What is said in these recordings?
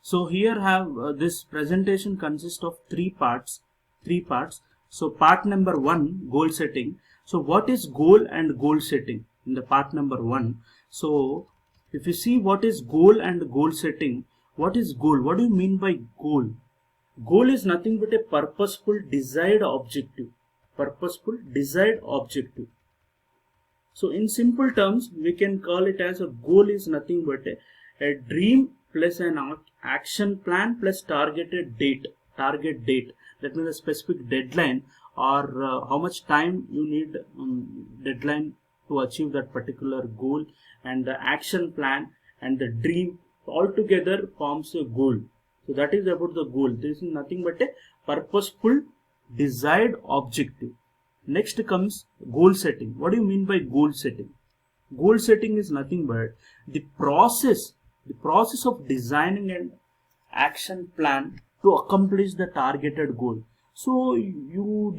So here have this presentation consists of three parts. So part number 1, goal setting. So what is goal and goal setting in the part number 1? So if you see what is goal and goal setting, what is goal? What do you mean by goal? Goal is nothing but a purposeful desired objective. Purposeful desired objective. So in simple terms, we can call it as a goal is nothing but a dream plus an action plan plus target date. That means a specific deadline, or how much time you need deadline to achieve that particular goal, and the action plan and the dream altogether forms a goal. So that is about the goal. This is nothing but a purposeful desired objective. Next comes goal setting. What do you mean by goal setting? Goal setting is nothing but the process of designing an action plan to accomplish the targeted goal. So you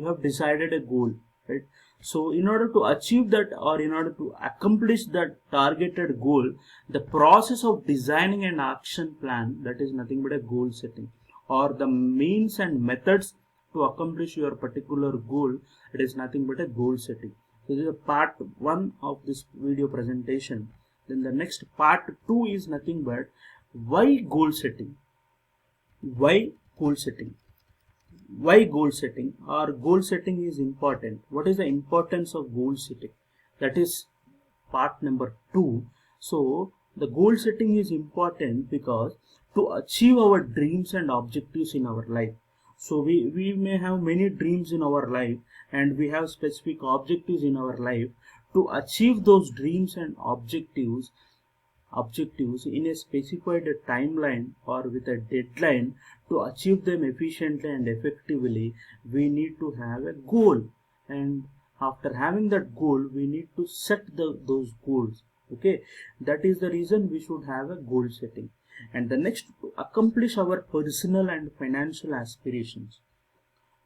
have decided a goal, right? So in order to achieve that, or in order to accomplish that targeted goal, the process of designing an action plan, that is nothing but a goal setting, or the means and methods to accomplish your particular goal, it is nothing but a goal setting. So this is a part 1 of this video presentation. Then the next part 2 is nothing but why goal setting. Why goal setting? Why goal setting or goal setting is important? What is the importance of goal setting? That is part number 2. So the goal setting is important because to achieve our dreams and objectives in our life. So we may have many dreams in our life, and we have specific objectives in our life. To achieve those dreams and objectives in a specified timeline or with a deadline, to achieve them efficiently and effectively, we need to have a goal. And after having that goal, we need to set those goals. Okay, that is the reason we should have a goal setting. And the next, to accomplish our personal and financial aspirations.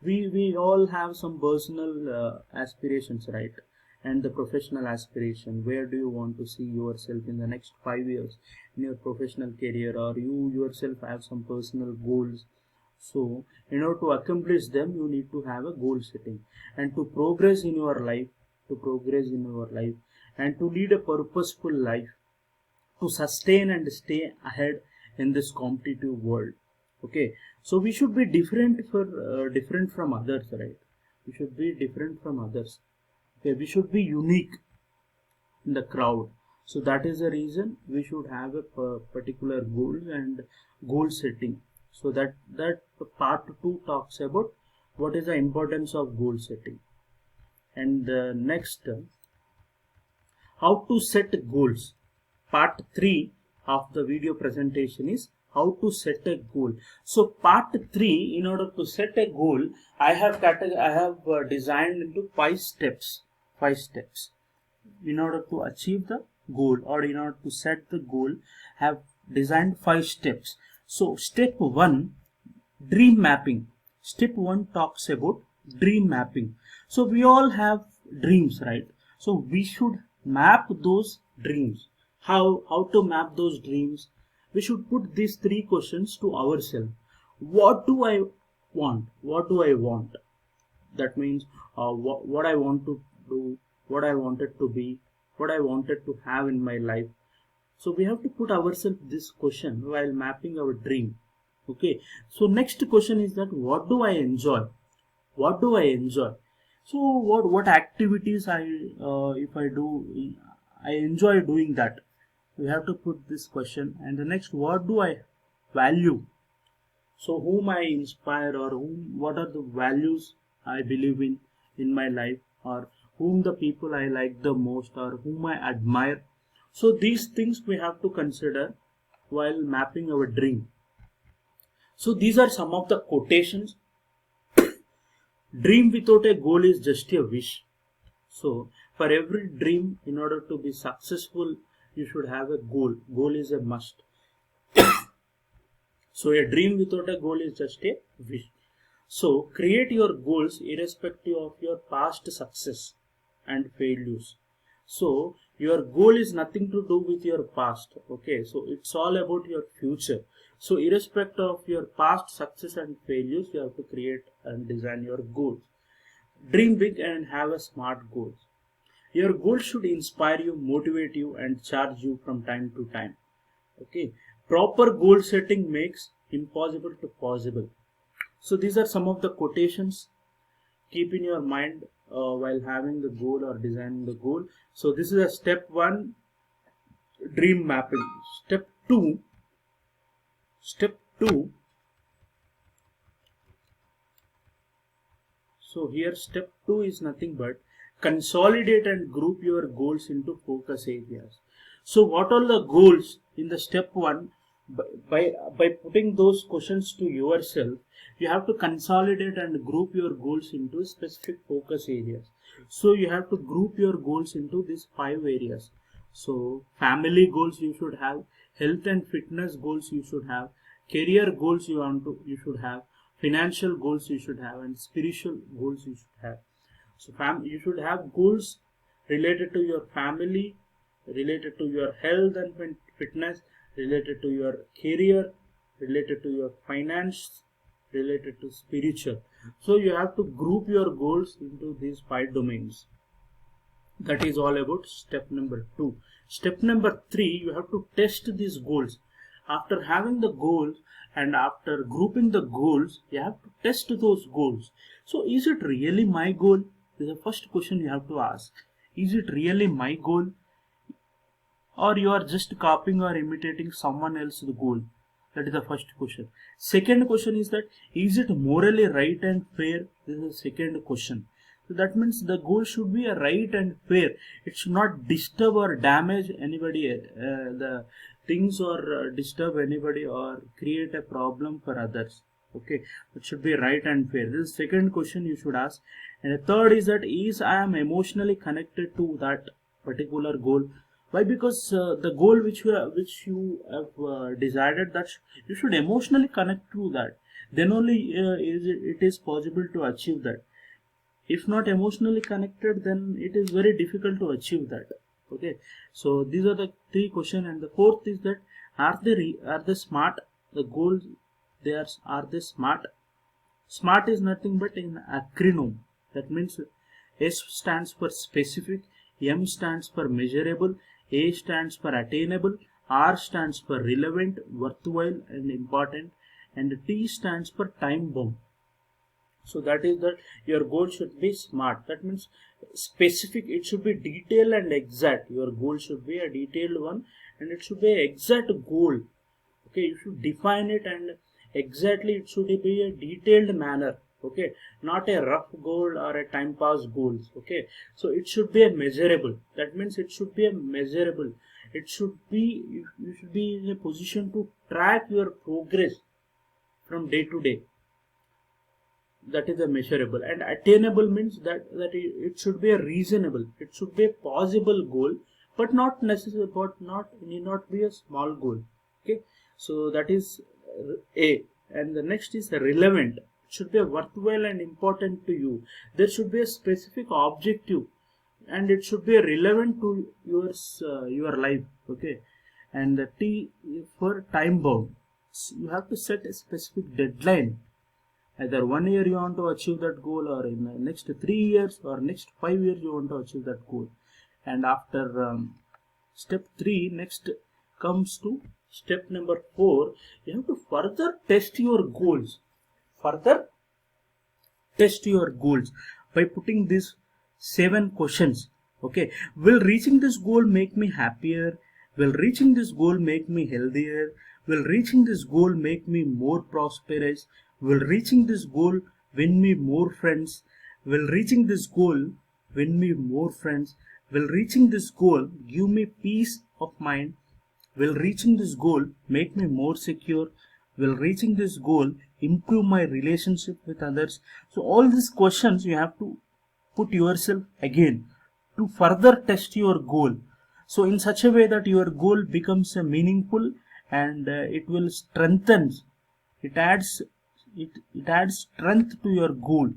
We all have some personal aspirations, right? And the professional aspiration. Where do you want to see yourself in the next 5 years in your professional career, or you yourself have some personal goals. So in order to accomplish them, you need to have a goal setting, and to progress in your life, and to lead a purposeful life, to sustain and stay ahead in this competitive world. Okay, so we should be different from others, right? We should be different from others. Okay, we should be unique in the crowd. So that is the reason we should have a particular goal and goal setting. So that part 2 talks about what is the importance of goal setting. And next, how to set goals. Part 3 of the video presentation is how to set a goal. So part 3, in order to set a goal, I have designed into 5 steps. 5 steps. In order to achieve the goal, or in order to set the goal, I have designed 5 steps. So step 1, dream mapping. Step 1 talks about dream mapping. So we all have dreams, right? So we should map those dreams. How to map those dreams? We should put these 3 questions to ourselves. What do I want? What do I want? That means what I want to do, what I wanted to be, what I wanted to have in my life. So we have to put ourselves this question while mapping our dream. Okay. So next question is that what do I enjoy? What do I enjoy? So what activities if I do, I enjoy doing that. We have to put this question. And the next, what do I value? So whom I inspire, or what are the values I believe in my life, or whom the people I like the most, or whom I admire. So these things we have to consider while mapping our dream. So these are some of the quotations. Dream without a goal is just a wish. So for every dream, in order to be successful, you should have a goal. Goal is a must. So a dream without a goal is just a wish. So create your goals irrespective of your past success and failures. So Your goal is nothing to do with your past. Okay, so it's all about your future. So irrespective of your past success and failures, you have to create and design your goals. Dream big and have a smart goals. Your goals should inspire you, motivate you, and charge you from time to time. Okay, proper goal setting makes impossible to possible. So these are some of the quotations. Keep in your mind while having the goal or designing the goal. So this is a step 1, dream mapping. Step 2 so here step 2 is nothing but consolidate and group your goals into focus areas. So what are the goals in the step 1? By putting those questions to yourself, you have to consolidate and group your goals into specific focus areas. So you have to group your goals into these 5 areas. So family goals you should have, health and fitness goals you should have, career goals you should have, financial goals you should have, and spiritual goals you should have. So you should have goals related to your family, related to your health and fitness, related to your career, related to your finance, related to spiritual. So you have to group your goals into these 5 domains. That is all about step number 2. Step number 3, you have to test these goals. After having the goals and after grouping the goals, you have to test those goals. So is it really my goal? This is the first question you have to ask. Is it really my goal? Or you are just copying or imitating someone else's goal? That is the first question. Second question is that, is it morally right and fair? This is the second question. So that means the goal should be a right and fair. It should not disturb or damage anybody, the things, or disturb anybody or create a problem for others. Okay, it should be right and fair. This is the second question you should ask. And the third is that, is I am emotionally connected to that particular goal? Why? Because the goal which you have decided, that you should emotionally connect to that. Then only it is possible to achieve that. If not emotionally connected, then it is very difficult to achieve that. Okay, so these are the 3 questions. And the fourth is that, are they smart? The goals, are they smart? Smart is nothing but an acronym. That means S stands for specific, M stands for measurable, A stands for attainable, R stands for relevant, worthwhile and important, and T stands for time bound. So that is that your goal should be smart. That means specific, it should be detailed and exact. Your goal should be a detailed one, and it should be an exact goal. Okay, you should define it, and exactly it should be a detailed manner. Okay, not a rough goal or a time pass goals. Okay, so it should be a measurable. That means it should be a measurable. It should be, you should be in a position to track your progress from day to day. That is a measurable. And attainable means that it should be a reasonable, it should be a possible goal, but not necessary, but need not be a small goal. Okay, so that is A. And the next is relevant. It should be worthwhile and important to you. There should be a specific objective, and it should be relevant to your life. Okay, and the T for time bound. So you have to set a specific deadline. Either 1 year you want to achieve that goal, or in the next 3 years or next 5 years you want to achieve that goal. And after step 3, next comes to step number 4. You have to further test your goals. Further test your goals by putting these 7 questions. Okay, will reaching this goal make me happier? Will reaching this goal make me healthier? Will reaching this goal make me more prosperous? Will reaching this goal win me more friends? Will reaching this goal win me more friends? Will reaching this goal give me peace of mind? Will reaching this goal make me more secure? Will reaching this goal improve my relationship with others? So all these questions you have to put yourself again to further test your goal. So in such a way that your goal becomes meaningful, and it will strengthen. It adds strength to your goal.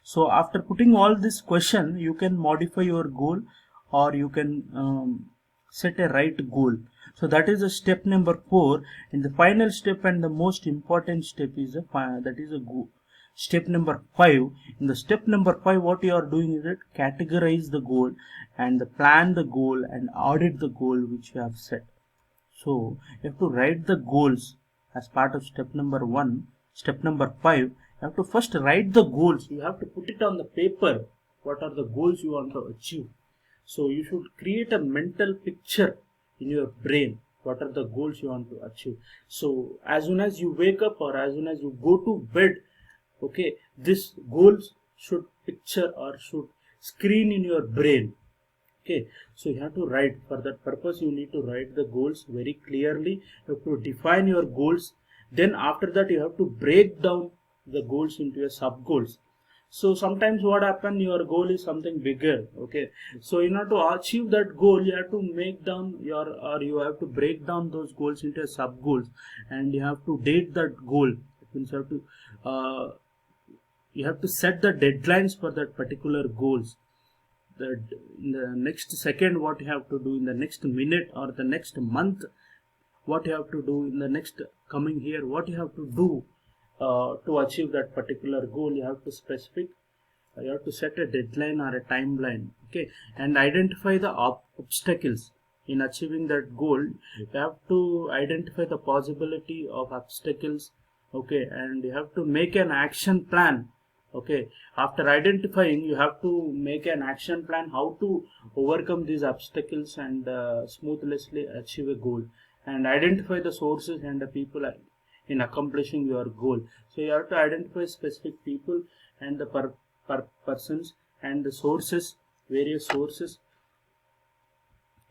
So after putting all this question, you can modify your goal, or you can set a right goal. So that is the step number 4, and the final step and the most important step is step number 5. In the step number 5, what you are doing is that categorize the goal and plan the goal and audit the goal which you have set. So you have to write the goals as part of step number 1. Step number 5, you have to first write the goals. You have to put it on the paper. What are the goals you want to achieve? So you should create a mental picture in your brain. What are the goals you want to achieve? So as soon as you wake up or as soon as you go to bed, okay, this goals should picture or should screen in your brain. Okay, so you have to write. For that purpose you need to write the goals very clearly. You have to define your goals. Then after that you have to break down the goals into your sub goals. So sometimes what happens, your goal is something bigger. Okay, so in order to achieve that goal, you have to you have to break down those goals into sub goals, and you have to date that goal. It means you have to set the deadlines for that particular goals. In the next second, what you have to do, in the next minute or the next month, what you have to do, in the next coming year, what you have to do to achieve that particular goal. You have to you have to set a deadline or a timeline. Okay, and identify the obstacles in achieving that goal. You have to identify the possibility of obstacles. Okay, and you have to make an action plan. Okay, after identifying, you have to make an action plan how to overcome these obstacles and smoothly achieve a goal, and identify the sources and the people in accomplishing your goal. So you have to identify specific people and the persons and the sources, various sources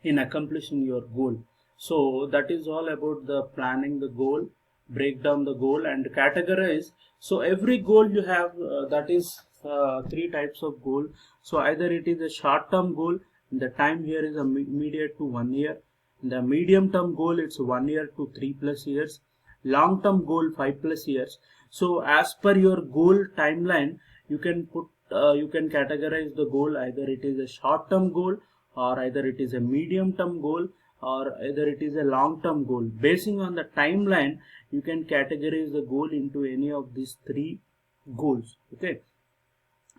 in accomplishing your goal. So that is all about the planning the goal, break down the goal and categorize. So every goal you have, that is 3 types of goal. So either it is a short term goal, the time here is immediate to 1 year. The medium term goal, it's 1 year to 3+ years. Long term goal 5+ years. So as per your goal timeline, you can categorize the goal. Either it is a short term goal, or either it is a medium term goal, or either it is a long term goal. Basing on the timeline, you can categorize the goal into any of these 3 goals. Okay,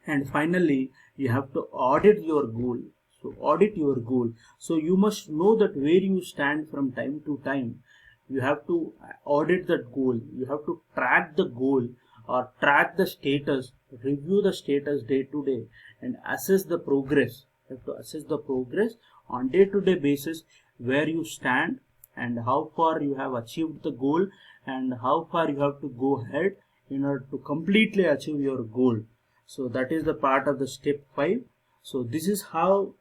and finally you have to audit your goal. So audit your goal. So you must know that where you stand from time to time. You have to audit that goal. You have to track the goal or track the status, review the status day to day, and assess the progress. You have to assess the progress on day-to-day basis, where you stand and how far you have achieved the goal and how far you have to go ahead in order to completely achieve your goal. So that is the part of the step 5. So this is how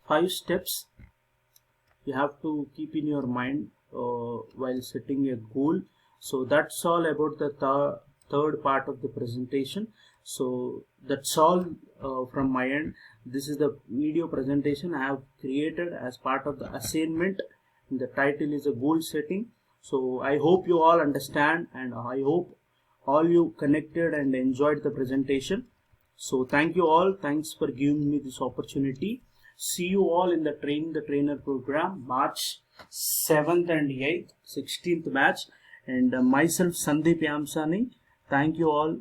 5 steps you have to keep in your mind while setting a goal. So that's all about the third part of the presentation. So that's all from my end. This is the video presentation I have created as part of the assignment. The title is a goal setting. So I hope you all understand, and I hope all you connected and enjoyed the presentation. So thank you all. Thanks for giving me this opportunity. See you all in the Train the Trainer program, March 7th and 8th, 16th batch. And myself, Sandeep Yamsani. Thank you all.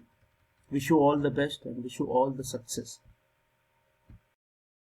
Wish you all the best and wish you all the success.